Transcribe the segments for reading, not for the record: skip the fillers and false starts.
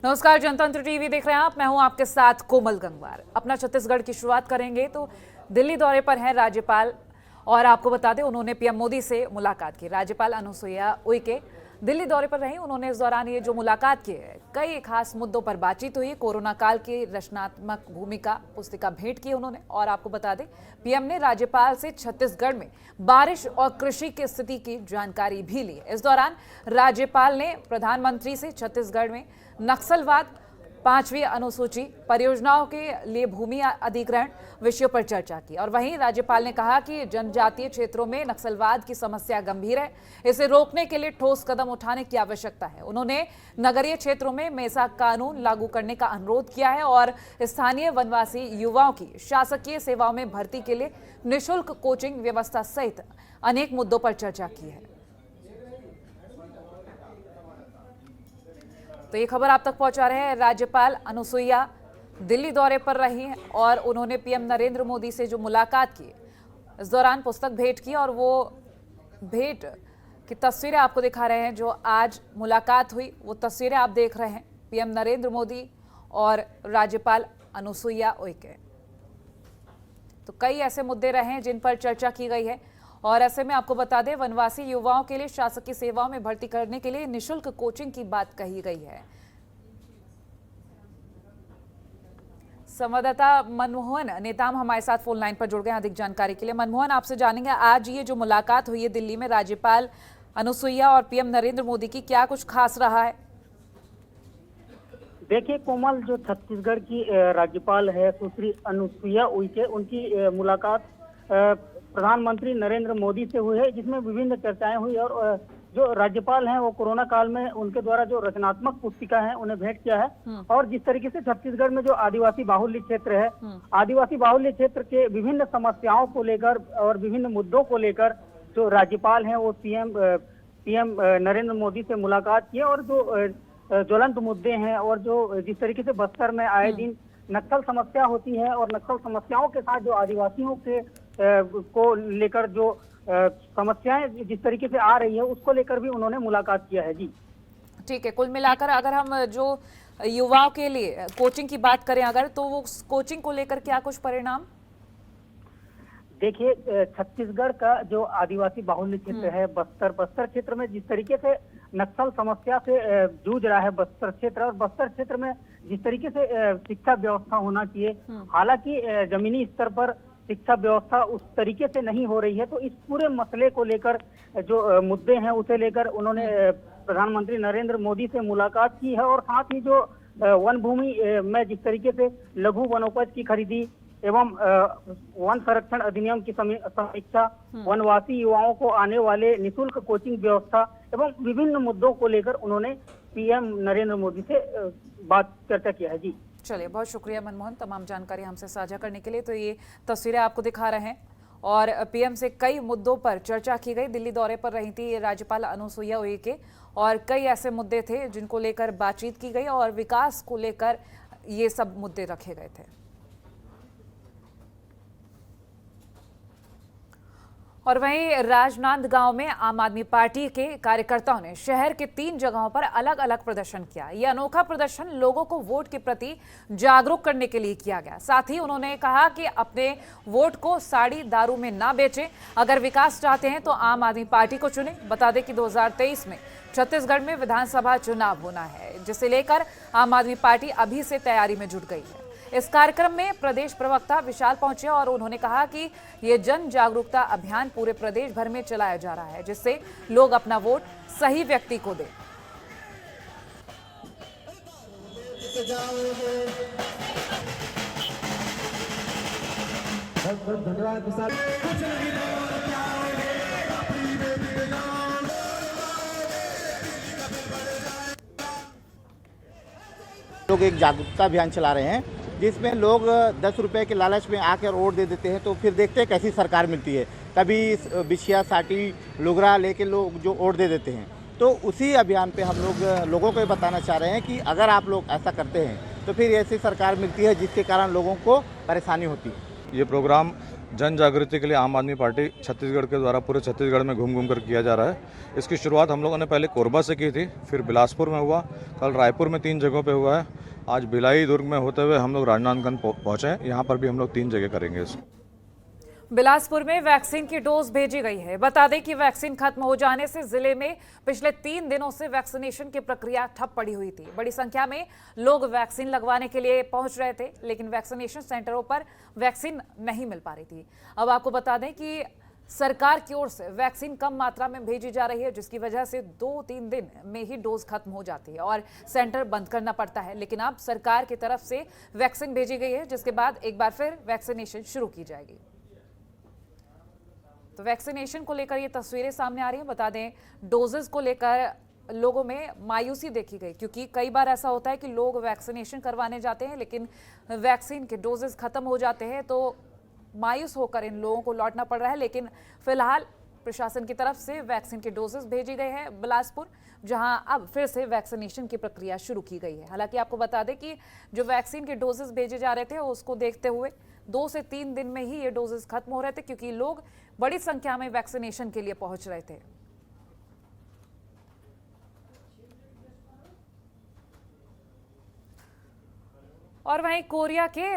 नमस्कार, जनतंत्र टीवी देख रहे हैं आप। मैं हूं आपके साथ कोमल गंगवार। अपना छत्तीसगढ़ की शुरुआत करेंगे तो दिल्ली दौरे पर हैं राज्यपाल, और आपको बता दें उन्होंने पीएम मोदी से मुलाकात की। राज्यपाल अनुसुईया उइके दिल्ली दौरे पर रही। उन्होंने इस दौरान ये जो मुलाकात की है, कई खास मुद्दों पर बातचीत हुई। कोरोना काल की रचनात्मक भूमिका पुस्तिका भेंट की उन्होंने। और आपको बता दें पीएम ने राज्यपाल से छत्तीसगढ़ में बारिश और कृषि की स्थिति की जानकारी भी ली। इस दौरान राज्यपाल ने प्रधानमंत्री से छत्तीसगढ़ में नक्सलवाद, 5वीं अनुसूची, परियोजनाओं के लिए भूमि अधिग्रहण विषयों पर चर्चा की। और वहीं राज्यपाल ने कहा कि जनजातीय क्षेत्रों में नक्सलवाद की समस्या गंभीर है, इसे रोकने के लिए ठोस कदम उठाने की आवश्यकता है। उन्होंने नगरीय क्षेत्रों में मेसा कानून लागू करने का अनुरोध किया है और स्थानीय वनवासी युवाओं की शासकीय सेवाओं में भर्ती के लिए निःशुल्क कोचिंग व्यवस्था सहित अनेक मुद्दों पर चर्चा की है। तो ये खबर आप तक पहुंचा रहे हैं। राज्यपाल अनुसुईया दिल्ली दौरे पर रही हैं और उन्होंने पीएम नरेंद्र मोदी से जो मुलाकात की, इस दौरान पुस्तक भेंट की। और वो भेंट की तस्वीरें आपको दिखा रहे हैं। जो आज मुलाकात हुई वो तस्वीरें आप देख रहे हैं, पीएम नरेंद्र मोदी और राज्यपाल अनुसुईया उइके। तो कई ऐसे मुद्दे रहे हैं जिन पर चर्चा की गई है। और ऐसे में आपको बता दें, वनवासी युवाओं के लिए शासकीय सेवाओं में भर्ती करने के लिए निःशुल्क कोचिंग की बात कही गई है। संवाददाता मनमोहन नेताम हमारे साथ फोन लाइन पर जुड़ गए अधिक जानकारी के लिए। मनमोहन, आपसे जानेंगे आज ये जो मुलाकात हुई है दिल्ली में राज्यपाल अनुसुईया और पीएम नरेंद्र मोदी की, क्या कुछ खास रहा है? देखिए कोमल, जो छत्तीसगढ़ की राज्यपाल है सुश्री अनुसुईया उइके, उनकी मुलाकात प्रधानमंत्री नरेंद्र मोदी से हुई है, जिसमें विभिन्न चर्चाएं हुई। और जो राज्यपाल हैं वो कोरोना काल में उनके द्वारा जो रचनात्मक पुस्तिका है उन्हें भेंट किया है। और जिस तरीके से छत्तीसगढ़ में जो आदिवासी बाहुल्य क्षेत्र है, आदिवासी बाहुल्य क्षेत्र के विभिन्न समस्याओं को लेकर और विभिन्न मुद्दों को लेकर जो राज्यपाल हैं वो पीएम नरेंद्र मोदी से मुलाकात की। और जो ज्वलंत मुद्दे हैं और जो जिस तरीके से बस्तर में आए दिन नक्सल समस्या होती है और नक्सल समस्याओं के साथ जो आदिवासियों के को लेकर जो समस्याएं जिस तरीके से आ रही है उसको लेकर भी उन्होंने मुलाकात किया है। जी ठीक है, कुल मिलाकर अगर हम जो युवाओं के लिए कोचिंग की बात करें अगर, तो वो कोचिंग को लेकर क्या कुछ परिणाम? देखिए, छत्तीसगढ़ का जो आदिवासी बाहुल्य क्षेत्र है बस्तर क्षेत्र में जिस तरीके से नक्सल समस्या से जूझ रहा है बस्तर क्षेत्र, और बस्तर क्षेत्र में जिस तरीके से शिक्षा व्यवस्था होना चाहिए, हालांकि जमीनी स्तर पर शिक्षा व्यवस्था उस तरीके से नहीं हो रही है। तो इस पूरे मसले को लेकर जो मुद्दे हैं उसे लेकर उन्होंने प्रधानमंत्री नरेंद्र मोदी से मुलाकात की है। और साथ ही जो वन भूमि में जिस तरीके से लघु वनोपज की खरीदी एवं वन संरक्षण अधिनियम की समीक्षा, वनवासी युवाओं को आने वाले निःशुल्क कोचिंग व्यवस्था एवं विभिन्न मुद्दों को लेकर उन्होंने पीएम नरेंद्र मोदी से चर्चा किया है। जी चलिए, बहुत शुक्रिया मनमोहन तमाम जानकारी हमसे साझा करने के लिए। तो ये तस्वीरें आपको दिखा रहे हैं और पीएम से कई मुद्दों पर चर्चा की गई। दिल्ली दौरे पर रही थी राज्यपाल अनुसुईया उइके और कई ऐसे मुद्दे थे जिनको लेकर बातचीत की गई और विकास को लेकर ये सब मुद्दे रखे गए थे। और वहीं राजनांदगांव में आम आदमी पार्टी के कार्यकर्ताओं ने शहर के 3 जगहों पर अलग अलग प्रदर्शन किया। यह अनोखा प्रदर्शन लोगों को वोट के प्रति जागरूक करने के लिए किया गया। साथ ही उन्होंने कहा कि अपने वोट को साड़ी दारू में ना बेचें, अगर विकास चाहते हैं तो आम आदमी पार्टी को चुनें। बता दें कि 2023 में छत्तीसगढ़ में विधानसभा चुनाव होना है, जिसे लेकर आम आदमी पार्टी अभी से तैयारी में जुट गई है। इस कार्यक्रम में प्रदेश प्रवक्ता विशाल पहुंचे और उन्होंने कहा कि ये जन जागरूकता अभियान पूरे प्रदेश भर में चलाया जा रहा है, जिससे लोग अपना वोट सही व्यक्ति को दें। लोग एक जागरूकता अभियान चला रहे हैं जिसमें लोग 10 रुपए के लालच में आकर वोट दे देते हैं, तो फिर देखते हैं कैसी सरकार मिलती है। कभी बिछिया साटी लुगरा लेके लोग जो वोट दे देते हैं, तो उसी अभियान पे हम लोगों को ये बताना चाह रहे हैं कि अगर आप लोग ऐसा करते हैं तो फिर ऐसी सरकार मिलती है जिसके कारण लोगों को परेशानी होती है। ये प्रोग्राम जन जागृति के लिए आम आदमी पार्टी छत्तीसगढ़ के द्वारा पूरे छत्तीसगढ़ में घूम घूम कर किया जा रहा है। इसकी शुरुआत हम लोगों ने पहले कोरबा से की थी, फिर बिलासपुर में हुआ, कल रायपुर में 3 जगहों पे हुआ है, आज भिलाई दुर्ग में होते हुए हम लोग राजनांदगांव पहुँचे हैं। यहाँ पर भी हम लोग 3 जगह करेंगे इसको। बिलासपुर में वैक्सीन की डोज भेजी गई है। बता दें कि वैक्सीन खत्म हो जाने से जिले में पिछले 3 दिनों से वैक्सीनेशन की प्रक्रिया ठप पड़ी हुई थी। बड़ी संख्या में लोग वैक्सीन लगवाने के लिए पहुंच रहे थे, लेकिन वैक्सीनेशन सेंटरों पर वैक्सीन नहीं मिल पा रही थी। अब आपको बता दें कि सरकार की ओर से वैक्सीन कम मात्रा में भेजी जा रही है, जिसकी वजह से 2-3 दिन में ही डोज खत्म हो जाती है और सेंटर बंद करना पड़ता है। लेकिन अब सरकार की तरफ से वैक्सीन भेजी गई है, जिसके बाद एक बार फिर वैक्सीनेशन शुरू की जाएगी। तो वैक्सीनेशन को लेकर ये तस्वीरें सामने आ रही हैं। बता दें, डोजेस को लेकर लोगों में मायूसी देखी गई, क्योंकि कई बार ऐसा होता है कि लोग वैक्सीनेशन करवाने जाते हैं लेकिन वैक्सीन के डोजेस खत्म हो जाते हैं, तो मायूस होकर इन लोगों को लौटना पड़ रहा है। लेकिन फिलहाल प्रशासन की तरफ से वैक्सीन के डोजेस भेजी गए हैं बिलासपुर, जहां अब फिर से वैक्सीनेशन की प्रक्रिया शुरू की गई है। हालांकि आपको बता दें कि जो वैक्सीन के डोजेस भेजे जा रहे थे उसको देखते हुए 2 से 3 दिन में ही ये डोजेस खत्म हो रहे थे, क्योंकि लोग बड़ी संख्या में वैक्सीनेशन के लिए पहुंच रहे थे। और वहीं कोरिया के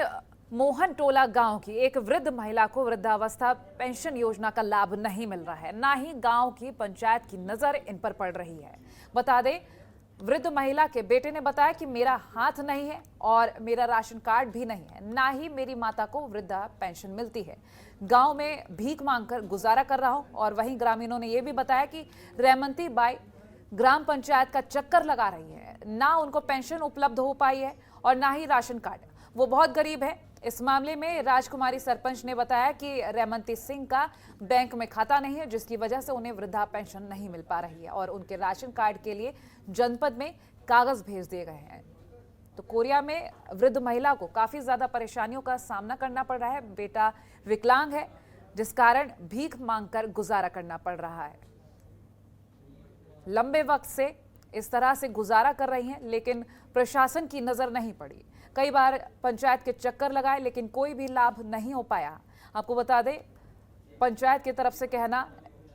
मोहन टोला गांव की एक वृद्ध महिला को वृद्धावस्था पेंशन योजना का लाभ नहीं मिल रहा है, ना ही गांव की पंचायत की नजर इन पर पड़ रही है। बता दें, वृद्ध महिला के बेटे ने बताया कि मेरा हाथ नहीं है और मेरा राशन कार्ड भी नहीं है, ना ही मेरी माता को वृद्धा पेंशन मिलती है। गांव में भीख मांगकर गुजारा कर रहा हूं। और वहीं ग्रामीणों ने यह भी बताया कि रेमंती बाई ग्राम पंचायत का चक्कर लगा रही है, ना उनको पेंशन उपलब्ध हो पाई है और ना ही राशन कार्ड। वो बहुत गरीब है। इस मामले में राजकुमारी सरपंच ने बताया कि रेमंती सिंह का बैंक में खाता नहीं है, जिसकी वजह से उन्हें वृद्धा पेंशन नहीं मिल पा रही है और उनके राशन कार्ड के लिए जनपद में कागज भेज दिए गए हैं। तो कोरिया में वृद्ध महिला को काफी ज्यादा परेशानियों का सामना करना पड़ रहा है। बेटा विकलांग है, जिस कारण भीख मांगकर गुजारा करना पड़ रहा है। लंबे वक्त से इस तरह से गुजारा कर रही हैं, लेकिन प्रशासन की नजर नहीं पड़ी। कई बार पंचायत के चक्कर लगाए, लेकिन कोई भी लाभ नहीं हो पाया। आपको बता दें, पंचायत की तरफ से कहना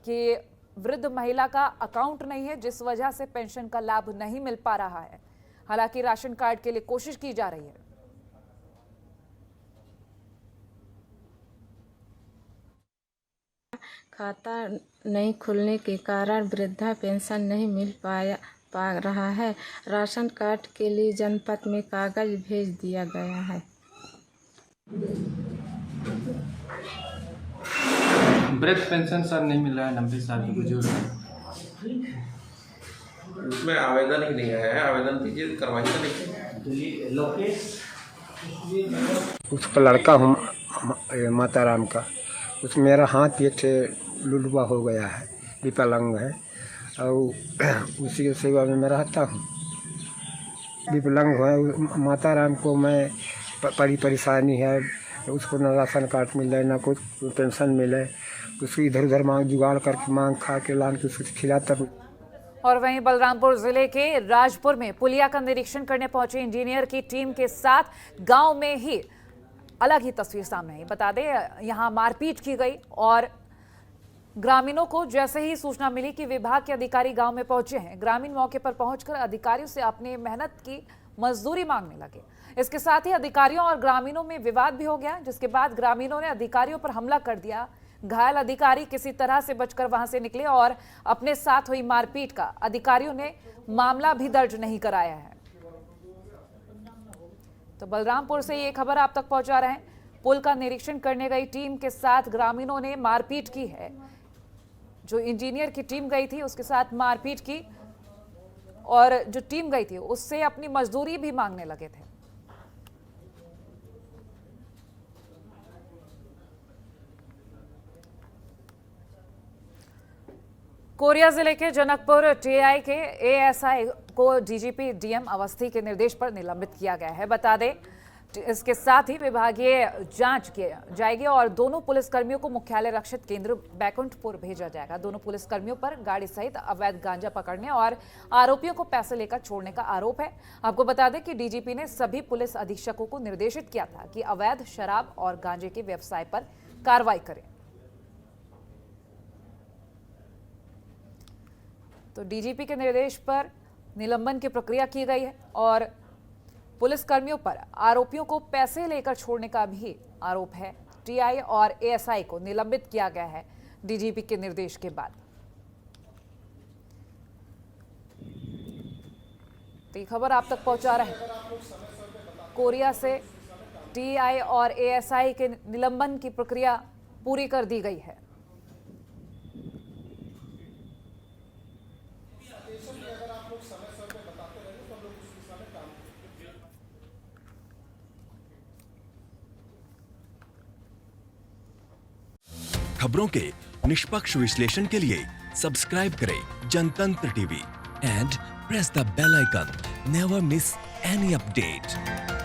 कि वृद्ध महिला का अकाउंट नहीं है, जिस वजह से पेंशन का लाभ नहीं मिल पा रहा है। हालांकि राशन कार्ड के लिए कोशिश की जा रही है। खाता नहीं खुलने के कारण वृद्धा पेंशन नहीं मिल पा रहा है। राशन कार्ड के लिए जनपद में कागज भेज दिया गया है। वृद्ध पेंशन सर नहीं मिल रहा है, 90 साल के बुजुर्ग। उसमें आवेदन ही नहीं आया है, आवेदन दीजिए, करवाइए। उसका लड़का हूँ माता राम का, उसमें मेरा हाथ एक से लुलवा हो गया है, विकलांग है और उसी की सेवा में मैं रहता हूँ। विकलांग है, माता राम को मैं बड़ी परेशानी है, उसको न राशन कार्ड मिले न कुछ पेंशन मिले, उसको इधर उधर मांग जुगाड़ करके मांग खा के लान के उसको खिलाता हूँ। और वहीं बलरामपुर जिले के राजपुर में पुलिया का निरीक्षण करने पहुंचे इंजीनियर की टीम के साथ गांव में ही अलग ही तस्वीर सामने आई। बता दें, यहां मारपीट की गई और ग्रामीणों को जैसे ही सूचना मिली कि विभाग के अधिकारी गांव में पहुंचे हैं, ग्रामीण मौके पर पहुंचकर अधिकारियों से अपनी मेहनत की मजदूरी मांगने लगे। इसके साथ ही अधिकारियों और ग्रामीणों में विवाद भी हो गया, जिसके बाद ग्रामीणों ने अधिकारियों पर हमला कर दिया। घायल अधिकारी किसी तरह से बचकर वहां से निकले और अपने साथ हुई मारपीट का अधिकारियों ने मामला भी दर्ज नहीं कराया है। तो बलरामपुर से ये खबर आप तक पहुंचा रहे हैं। पुल का निरीक्षण करने गई टीम के साथ ग्रामीणों ने मारपीट की है। जो इंजीनियर की टीम गई थी उसके साथ मारपीट की और जो टीम गई थी उससे अपनी मजदूरी भी मांगने लगे थे। कोरिया जिले के जनकपुर टीआई के एएसआई को डीजीपी डीएम अवस्थी के निर्देश पर निलंबित किया गया है। बता दें, इसके साथ ही विभागीय जांच की जाएगी और दोनों पुलिसकर्मियों को मुख्यालय रक्षित केंद्र बैकुंठपुर भेजा जाएगा। दोनों पुलिसकर्मियों पर गाड़ी सहित अवैध गांजा पकड़ने और आरोपियों को पैसे लेकर छोड़ने का आरोप है। आपको बता दें कि डीजीपी ने सभी पुलिस अधीक्षकों को निर्देशित किया था कि अवैध शराब और गांजे के व्यवसाय पर कार्रवाई करें। तो डीजीपी के निर्देश पर निलंबन की प्रक्रिया की गई है और पुलिस कर्मियों पर आरोपियों को पैसे लेकर छोड़ने का भी आरोप है। टीआई और एएसआई को निलंबित किया गया है डीजीपी के निर्देश के बाद। तो ये खबर आप तक पहुंचा रहे हैं। कोरिया से टीआई और एएसआई के निलंबन की प्रक्रिया पूरी कर दी गई है। खबरों के निष्पक्ष विश्लेषण के लिए सब्सक्राइब करें Jantantra TV and press the bell icon. Never miss any update.